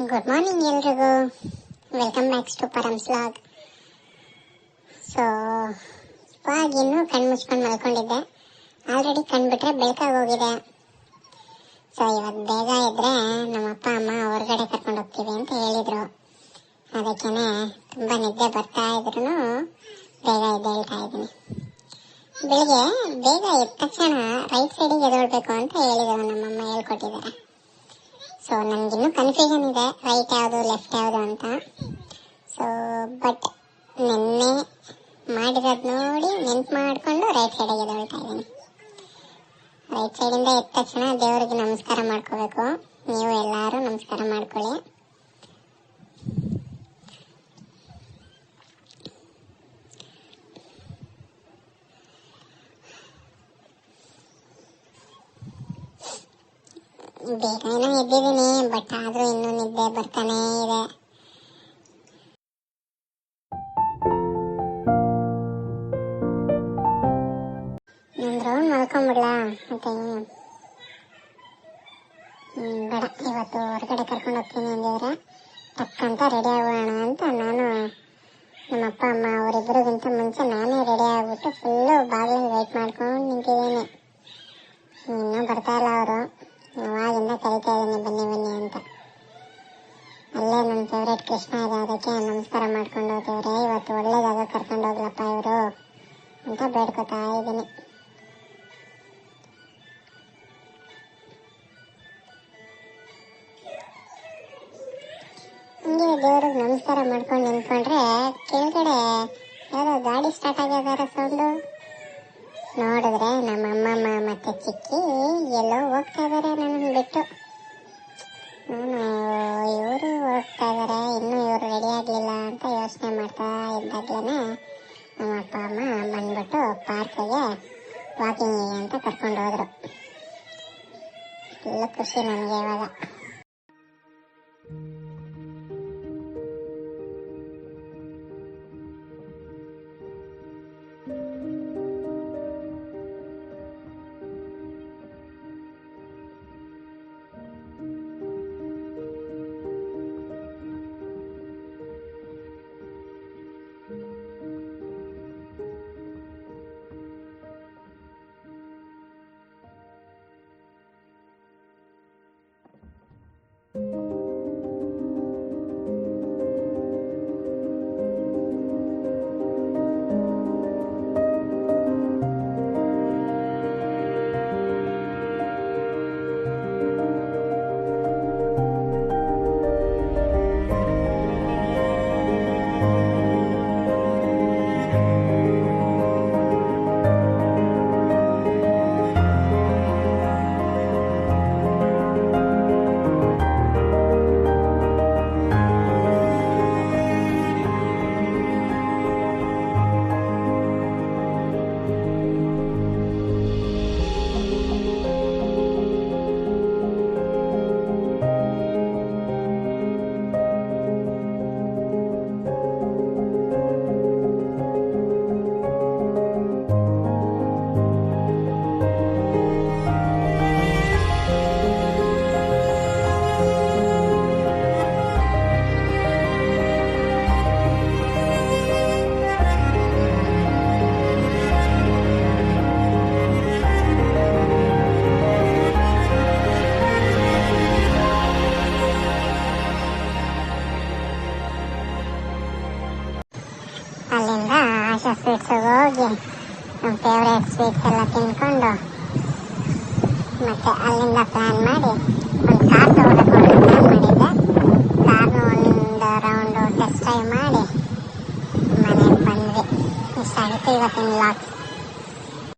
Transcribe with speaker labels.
Speaker 1: Good morning ಎಲ್ರಿಗೂ. Welcome back to Param's vlog. So ಇವಾಗ ಇನ್ನೂ ಕಣ್ಣು ಮುಚ್ಕೊಂಡು ಮಲ್ಕೊಂಡಿದ್ದೆ. ಆಲ್ರೆಡಿ ಕಣ್ಬಿಟ್ರೆ ಬೆಳಕಾಗೋಗಿದೆ. ಸೊ ಇವತ್ತು ಬೇಗ ಇದ್ರೆ ನಮ್ಮ ಅಪ್ಪ ಅಮ್ಮ ಹೊರಗಡೆ ಕರ್ಕೊಂಡು ಹೋಗ್ತೀವಿ ಅಂತ ಹೇಳಿದ್ರು. ಅದಕ್ಕೇನೆ ತುಂಬ ನಿದ್ದೆ ಬರ್ತಾ ಇದ್ರು ಬೇಗ ಎದ್ದೇಳ್ತಾ ಇದ್ದೀನಿ. ಬೆಳಿಗ್ಗೆ ಬೇಗ ಎದ್ದ ತಕ್ಷಣ ರೈಟ್ ಸೈಡಿಗೆ ಎದ್ದೇಳ್ಬೇಕು ಅಂತ ಹೇಳಿದ್ರು, ನಮ್ಮಮ್ಮ ಹೇಳ್ಕೊಟ್ಟಿದ್ದಾರೆ. ಸೊ ನನಗಿನ್ನೂ ಕನ್ಫ್ಯೂಷನ್ ಇದೆ, ರೈಟ್ ಯಾವುದು ಲೆಫ್ಟ್ ಯಾವುದು ಅಂತ. ಸೊ ಬಟ್ ನಿನ್ನೆ ಮಾಡಿರೋದು ನೋಡಿ ನೆನ್ಪು ಮಾಡಿಕೊಂಡು ರೈಟ್ ಸೈಡಿಗೆ ಎದ್ದೇಳ್ತಾ ಇದ್ದೀನಿ. ರೈಟ್ ಸೈಡಿಂದ ಎದ್ದ ತಕ್ಷಣ ದೇವರಿಗೆ ನಮಸ್ಕಾರ ಮಾಡ್ಕೋಬೇಕು. ನೀವು ಎಲ್ಲರೂ ನಮಸ್ಕಾರ ಮಾಡ್ಕೊಳ್ಳಿ. ಬೇಗ ಏನೋ ಎದ್ದಿದ್ದೀನಿ, ಬಟ್ ಆದ್ರೂ ಇನ್ನೂ ನಿದ್ದೆ ಬರ್ತಾನೆ ಇದೆ. ಒಂದು ರೌಂಡ್ ಮಲ್ಕೊಂಡ್ಬಿಡ್ಲಾ ಮತ್ತೆ ಬೇಡ, ಇವತ್ತು ಹೊರಗಡೆ ಕರ್ಕೊಂಡು ಹೋಗ್ತೀನಿ ಅಂದಿದ್ರೆ ಟಕ್ಕಂತ ರೆಡಿ ಆಗೋಣ ಅಂತ ನಾನು ನಮ್ಮ ಅಪ್ಪ ಅಮ್ಮ ಅವರಿಬ್ಬರಿಗಿಂತ ಮುಂಚೆ ನಾನೇ ರೆಡಿ ಆಗ್ಬಿಟ್ಟು ಫುಲ್ಲು ಬಾಗಿಲಿಗೆ ವೆಯ್ಟ್ ಮಾಡ್ಕೊಂಡು ನಿಂತಿದ್ದೀನಿ. ಇನ್ನೂ ಬರ್ತಾ ಇಲ್ಲ ಅವರು. ಅವಾಗಿಂದ ಕರಿತಾ ಇದ್ದೀನಿ ಬನ್ನಿ ಬನ್ನಿ ಅಂತ. ಅಲ್ಲೇ ನನ್ನ ಫೇವ್ರೇಟ್ ಕೃಷ್ಣ ಇದೆ, ಅದಕ್ಕೆ ನಮಸ್ಕಾರ ಮಾಡ್ಕೊಂಡು ಹೋಗ್ತಿವ್ರೆ. ಇವತ್ತು ಒಳ್ಳೇದಾಗ ಕರ್ಕೊಂಡು ಹೋಗ್ಲಪ್ಪ ಇವರು ಅಂತ ಬೇಡ್ಕೊತಾ ಇದ್ದೀನಿ. ಹಂಗೆ ದೇವ್ರಿಗೆ ನಮಸ್ಕಾರ ಮಾಡ್ಕೊಂಡು ನಿಂತ್ಕೊಂಡ್ರೆ ಕೆಳಗಡೆ ಯಾವುದೋ ಗಾಡಿ ಸ್ಟಾರ್ಟ್ ಆಗ್ಯದಾರ ಸೌಂಡು. ನೋಡಿದ್ರೆ ನಮ್ಮ ಅಮ್ಮಮ್ಮ ಮತ್ತೆ ಚಿಕ್ಕಿ ಎಲ್ಲೋ ಹೋಗ್ತಾ ಇದಾರೆ ನನ್ನ ಬಿಟ್ಟು. ನಾನು ಇವರು ಹೋಗ್ತಾ ಇದಾರೆ, ಇನ್ನೂ ಇವರು ರೆಡಿ ಆಗಲಿಲ್ಲ ಅಂತ ಯೋಚನೆ ಮಾಡ್ತಾ ಇದ್ದಾಗ್ಲೇ ನಮ್ಮ ಅಪ್ಪ ಅಮ್ಮ ಬಂದ್ಬಿಟ್ಟು ಪಾರ್ಕಿಗೆ ವಾಕಿಂಗ್ ಅಂತ ಕರ್ಕೊಂಡು ಹೋದ್ರು. ಎಲ್ಲ ಖುಷಿ ನನಗೆ ಇವಾಗ. ಅಲ್ಲಿಂದ ಆಶಾ ಸ್ವೀಟ್ಸ್ಗೆ ಹೋಗಿ ನಮ್ಮ ಫೇವ್ರೇಟ್ ಸ್ವೀಟ್ಸ್ ಎಲ್ಲ ತಿನ್ಕೊಂಡು ಮತ್ತೆ ಅಲ್ಲಿಂದ ಪ್ಲ್ಯಾನ್ ಮಾಡಿ ಒಂದು ಕಾರ್ ತಗೋಬೇಕು ಅಂತ ಪ್ಲ್ಯಾನ್ ಮಾಡಿದ್ದೆ. ಕಾರ್ನು ಒಂದು ರೌಂಡು ಟೆಸ್ಟ್ ಡ್ರೈವ್ ಮಾಡಿ ಮನೆಗೆ ಬಂದ್ವಿ. ಇಷ್ಟ ಆಗುತ್ತೆ ಇವತ್ತಿನ ವ್ಲಾಗ್ಸ್.